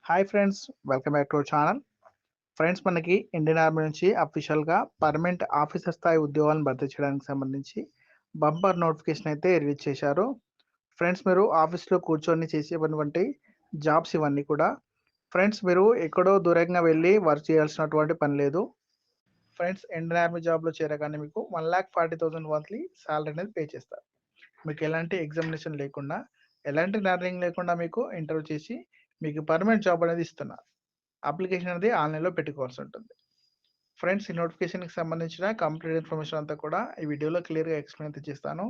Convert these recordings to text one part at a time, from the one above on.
Hi friends, welcome back to our channel. Friends, మనకి Indian army నుంచి అఫీషియల్‌గా permanent officer స్థాయి ఉద్యోగాలను భర్తీ చేయడానికి సంబంధించి బంపర్ నోటిఫికేషన్ అయితే రిలీజ్ చేశారు. ఫ్రెండ్స్, మీరు ఆఫీస్‌లో కూర్చొని చేసేటువంటి జాబ్స్ ఇవన్నీ కూడా. ఫ్రెండ్స్, మీరు ఎక్కడో దూరంగా వెళ్లి వర్క్ చేయాల్సినటువంటి పని లేదు. ఫ్రెండ్స్, ఇండియన్ ఆర్మీ జాబ్‌లో చేరగానే మీకు 1,40,000 మంత్లీ సాలరీ అనేది పే చేస్తారు. మీకు ఎలాంటి ఎగ్జామినేషన్ లేకుండా, ఎలాంటి లెర్నింగ్ లేకుండా మీకు ఇంటర్వ్యూ చేసి మీకు పర్మనెంట్ జాబ్ అనేది ఇస్తున్నారు. అప్లికేషన్ అనేది ఆన్‌లైన్‌లో పెట్టుకోవాల్సి ఉంటుంది. ఫ్రెండ్స్, ఈ నోటిఫికేషన్‌కి సంబంధించిన కంప్లీట్ ఇన్ఫర్మేషన్ అంతా కూడా ఈ వీడియోలో క్లియర్‌గా ఎక్స్‌ప్లెయిన్ అయితే చేస్తాను.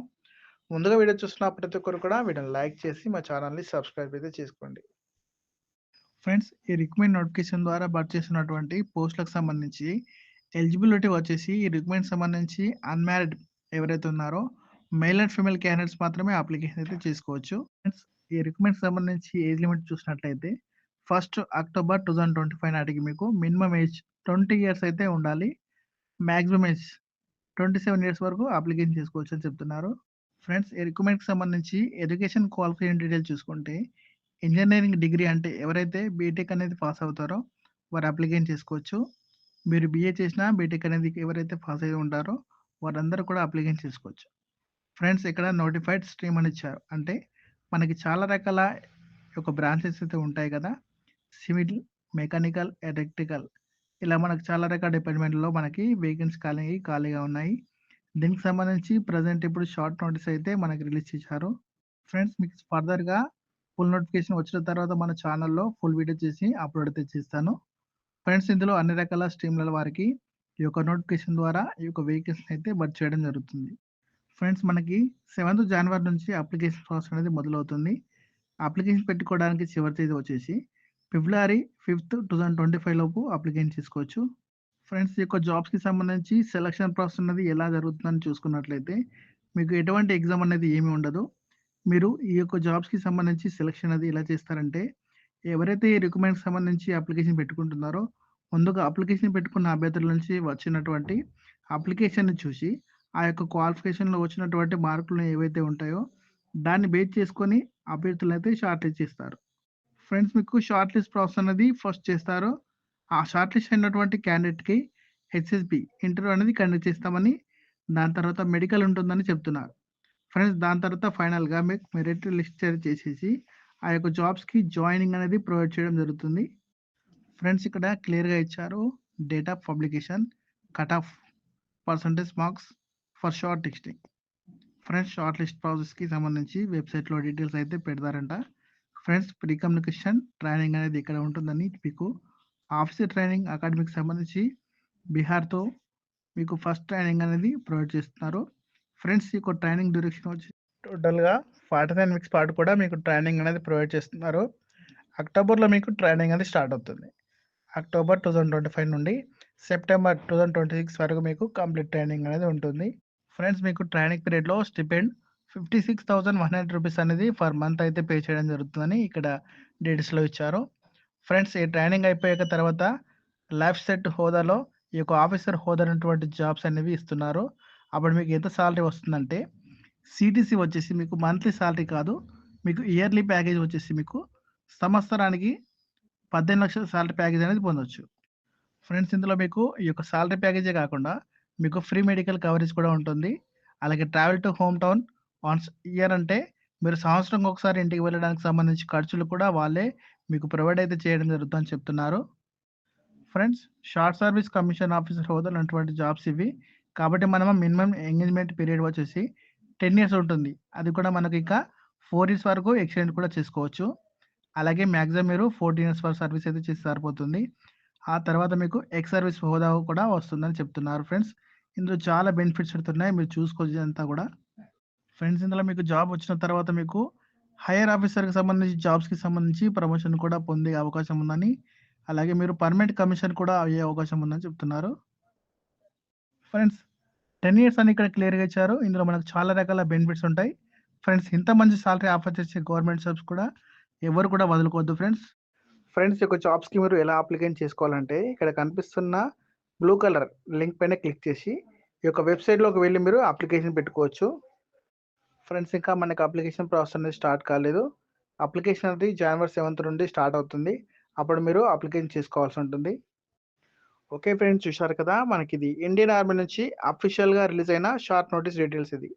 ముందుగా వీడియో చూస్తున్న ప్రతి ఒక్కరు కూడా వీడియోని లైక్ చేసి మా ఛానల్‌ని సబ్స్క్రైబ్ అయితే చేసుకోండి. ఫ్రెండ్స్, ఈ రిక్రూట్మెంట్ నోటిఫికేషన్ ద్వారా భర్తీ చేసినటువంటి పోస్టులకు సంబంధించి ఎలిజిబిలిటీ వచ్చేసి ఈ రిక్రూట్మెంట్ సంబంధించి అన్‌మ్యారిడ్ ఎవరైతే ఉన్నారో మేల్ అండ్ ఫీమేల్ క్యాండిడేట్స్ మాత్రమే అప్లికేషన్ అయితే చేసుకోవచ్చు. ఫ్రెండ్స్, ఈ రిక్రూట్మెంట్ సంబంధించి ఏజ్ లిమిట్ చూసినట్లయితే 1 అక్టోబర్ 2025 నాటికి మీకు మినిమం ఏజ్ 20 ఇయర్స్ అయితే ఉండాలి. మాక్సిమం ఏజ్ 27 ఇయర్స్ వరకు అప్లికేషన్ చేసుకోవచ్చు అని చెప్తున్నారు. ఫ్రెండ్స్, ఈ రిక్రూట్మెంట్‌కి సంబంధించి ఎడ్యుకేషన్ క్వాలిఫికేషన్ డీటెయిల్స్ చూసుకుంటే ఇంజినీరింగ్ డిగ్రీ అంటే ఎవరైతే బీటెక్ అనేది పాస్ అవుతారో వారు అప్లికేషన్ చేసుకోవచ్చు. మీరు బీఏ చేసినా బీటెక్ అనేది ఎవరైతే పాస్ అయ్యి ఉంటారో వారందరూ కూడా అప్లికేషన్ చేసుకోవచ్చు. ఫ్రెండ్స్, ఇక్కడ నోటిఫైడ్ స్ట్రీమ్ అని ఇచ్చారు. అంటే మనకి చాలా రకాల ఒక బ్రాంచెస్ అయితే ఉంటాయి కదా. సివిల్, మెకానికల్, ఎలక్ట్రికల్ ఇలా మనకు చాలా రకాల డిపార్ట్మెంట్‌లో మనకి వేకెన్సీ ఖాళీగా ఉన్నాయి. దీనికి సంబంధించి ప్రెజెంట్ ఇప్పుడు షార్ట్ నోటీస్ అయితే మనకి రిలీజ్ చేశారు. ఫ్రెండ్స్, మీకు ఫర్దర్‌గా ఫుల్ నోటిఫికేషన్ వచ్చిన తర్వాత మన ఛానల్‌లో ఫుల్ వీడియో చేసి అప్లోడ్ అయితే చేస్తాను. ఫ్రెండ్స్, ఇందులో అన్ని రకాల స్ట్రీమ్‌ల వారికి ఈ యొక్క నోటిఫికేషన్ ద్వారా ఈ యొక్క వేకెన్సీని అయితే భర్తీ చేయడం జరుగుతుంది. ఫ్రెండ్స్, మనకి 7థ్ జనవరి నుంచి అప్లికేషన్ ప్రాసెస్ అనేది మొదలవుతుంది. అప్లికేషన్ పెట్టుకోవడానికి చివరి తేదీ వచ్చేసి ఫిబ్రవరి 5థ్ 2025 లోపు అప్లికేషన్ చేసుకోవచ్చు. ఫ్రెండ్స్, ఈ యొక్క జాబ్స్‌కి సంబంధించి సెలక్షన్ ప్రాసెస్ అనేది ఎలా జరుగుతుందని చూసుకున్నట్లయితే మీకు ఎటువంటి ఎగ్జామ్ అనేది ఏమీ ఉండదు. మీరు ఈ యొక్క జాబ్స్‌కి సంబంధించి సెలక్షన్ అది ఎలా చేస్తారంటే ఎవరైతే ఈ రిక్రూట్మెంట్‌కి సంబంధించి అప్లికేషన్ పెట్టుకుంటున్నారో ముందుగా అప్లికేషన్ పెట్టుకున్న అభ్యర్థుల నుంచి వచ్చినటువంటి అప్లికేషన్‌ని చూసి ఆ యొక్క క్వాలిఫికేషన్‌లో వచ్చినటువంటి మార్కులు ఏవైతే ఉంటాయో దాన్ని బేస్ చేసుకొని అభ్యర్థులనైతే షార్ట్ లిస్ట్ చేస్తారు. ఫ్రెండ్స్, మీకు షార్ట్ లిస్ట్ ప్రాసెస్ అనేది ఫస్ట్ చేస్తారు. ఆ షార్ట్ లిస్ట్ అయినటువంటి క్యాండిడేట్‌కి హెచ్ఎస్‌బి ఇంటర్వ్యూ అనేది కండక్ట్ చేస్తామని, దాని తర్వాత మెడికల్ ఉంటుందని చెప్తున్నారు. ఫ్రెండ్స్, దాని తర్వాత ఫైనల్‌గా మీకు మెరిట్ లిస్ట్ చేసేసి ఆ యొక్క జాబ్స్‌కి జాయినింగ్ అనేది ప్రొవైడ్ చేయడం జరుగుతుంది. ఫ్రెండ్స్, ఇక్కడ క్లియర్‌గా ఇచ్చారు. Date of publication, cut off, percentage marks for shortlisting. Friends, shortlist ప్రాసెస్‌కి సంబంధించి వెబ్‌సైట్‌లో డీటెయిల్స్ అయితే పెడతారంట. ఫ్రెండ్స్, ప్రీ కమ్యూనికేషన్ ట్రైనింగ్ అనేది ఇక్కడ ఉంటుందని మీకు ఆఫీసర్ ట్రైనింగ్ అకాడమీకి సంబంధించి బీహార్‌తో మీకు ఫస్ట్ ట్రైనింగ్ అనేది ప్రొవైడ్ చేస్తున్నారు. ఫ్రెండ్స్, ఈ యొక్క ట్రైనింగ్ డ్యూరేషన్ వచ్చి టోటల్‌గా 49 వీక్స్ పాటు కూడా మీకు ట్రైనింగ్ అనేది ప్రొవైడ్ చేస్తున్నారు. అక్టోబర్‌లో మీకు ట్రైనింగ్ అనేది స్టార్ట్ అవుతుంది. అక్టోబర్ 2025 నుండి సెప్టెంబర్ 2026 వరకు మీకు కంప్లీట్ ట్రైనింగ్ అనేది ఉంటుంది. ఫ్రెండ్స్, మీకు ట్రైనింగ్ పీరియడ్‌లో స్టిపెండ్ ₹56,100 అనేది పర్ మంత్ అయితే పే చేయడం జరుగుతుందని ఇక్కడ డీటెయిల్స్‌లో ఇచ్చారు. ఫ్రెండ్స్, ఈ ట్రైనింగ్ అయిపోయాక తర్వాత లైఫ్ సెట్ హోదాలో ఈ యొక్క ఆఫీసర్ హోదా ఉన్నటువంటి జాబ్స్ అనేవి ఇస్తున్నారు. అప్పుడు మీకు ఎంత సాలరీ వస్తుందంటే సీటీసీ వచ్చేసి మీకు మంత్లీ సాలరీ కాదు. మీకు ఇయర్లీ ప్యాకేజ్ వచ్చేసి మీకు సంవత్సరానికి 18,00,000 సాలరీ ప్యాకేజ్ అనేది పొందొచ్చు. ఫ్రెండ్స్, ఇందులో మీకు ఈ యొక్క సాలరీ ప్యాకేజే కాకుండా మీకు ఫ్రీ మెడికల్ కవరేజ్ కూడా ఉంటుంది. అలాగే travel to home town once year అంటే మీరు సంవత్సరంకి ఒకసారి ఇంటికి వెళ్ళడానికి సంబంధించి ఖర్చులు కూడా వాళ్ళే మీకు ప్రొవైడ్ అయితే చేయడం జరుగుతుందని చెప్తున్నారు. Friends, short service commission officer హోదాలో ఉన్నటువంటి జాబ్స్ ఇవి. కాబట్టి మనం మినిమమ్ ఎంగేజ్‌మెంట్ పీరియడ్ వచ్చేసి 10 ఇయర్స్ ఉంటుంది. అది కూడా మనకి ఇంకా 4 ఇయర్స్ వరకు ఎక్స్టెండ్ కూడా చేసుకోవచ్చు. అలాగే మాక్సిమం మీరు 14 ఇయర్స్ వరకు సర్వీస్ అయితే చేస్తే సరిపోతుంది. ఆ తర్వాత మీకు ఎక్స్ సర్వీస్ హోదా కూడా వస్తుందని చెప్తున్నారు ఫ్రెండ్స్. ఇందులో చాలా బెనిఫిట్స్ ఉంటున్నాయి. మీరు చూసుకోవచ్చు ఇదంతా కూడా. ఫ్రెండ్స్, ఇందులో మీకు జాబ్ వచ్చిన తర్వాత మీకు హైయర్ ఆఫీసర్‌కి సంబంధించి జాబ్స్‌కి సంబంధించి ప్రమోషన్ కూడా పొందే అవకాశం ఉందని, అలాగే మీరు పర్మనెంట్ కమిషన్ కూడా అయ్యే అవకాశం ఉందని చెప్తున్నారు. ఫ్రెండ్స్, 10 ఇయర్స్ అని ఇక్కడ క్లియర్‌గా ఇచ్చారు. ఇందులో మనకు చాలా రకాల బెనిఫిట్స్ ఉంటాయి. ఫ్రెండ్స్, ఇంత మంచి సాలరీ ఆఫర్ చేసే గవర్నమెంట్ జాబ్స్ కూడా ఎవరు కూడా వదులుకోవద్దు ఫ్రెండ్స్. ఫ్రెండ్స్, ఈ యొక్క జాబ్స్‌కి మీరు ఎలా అప్లికేషన్ చేసుకోవాలంటే ఇక్కడ కనిపిస్తున్న బ్లూ కలర్ లింక్ పైన క్లిక్ చేసి ఈ యొక్క వెబ్‌సైట్‌లోకి వెళ్లి మీరు అప్లికేషన్ పెట్టుకోవచ్చు. ఫ్రెండ్స్, ఇంకా మనకి అప్లికేషన్ ప్రాసెస్ అనేది స్టార్ట్ కాలేదు. అప్లికేషన్ అనేది జనవరి 7th నుండి స్టార్ట్ అవుతుంది. అప్పుడు మీరు అప్లికేషన్ చేసుకోవాల్సి ఉంటుంది. ఓకే ఫ్రెండ్స్, చూశారు కదా! మనకిది ఇండియన్ ఆర్మీ నుంచి అఫీషియల్‌గా రిలీజ్ అయిన షార్ట్ నోటీస్ డీటెయిల్స్ ఇది.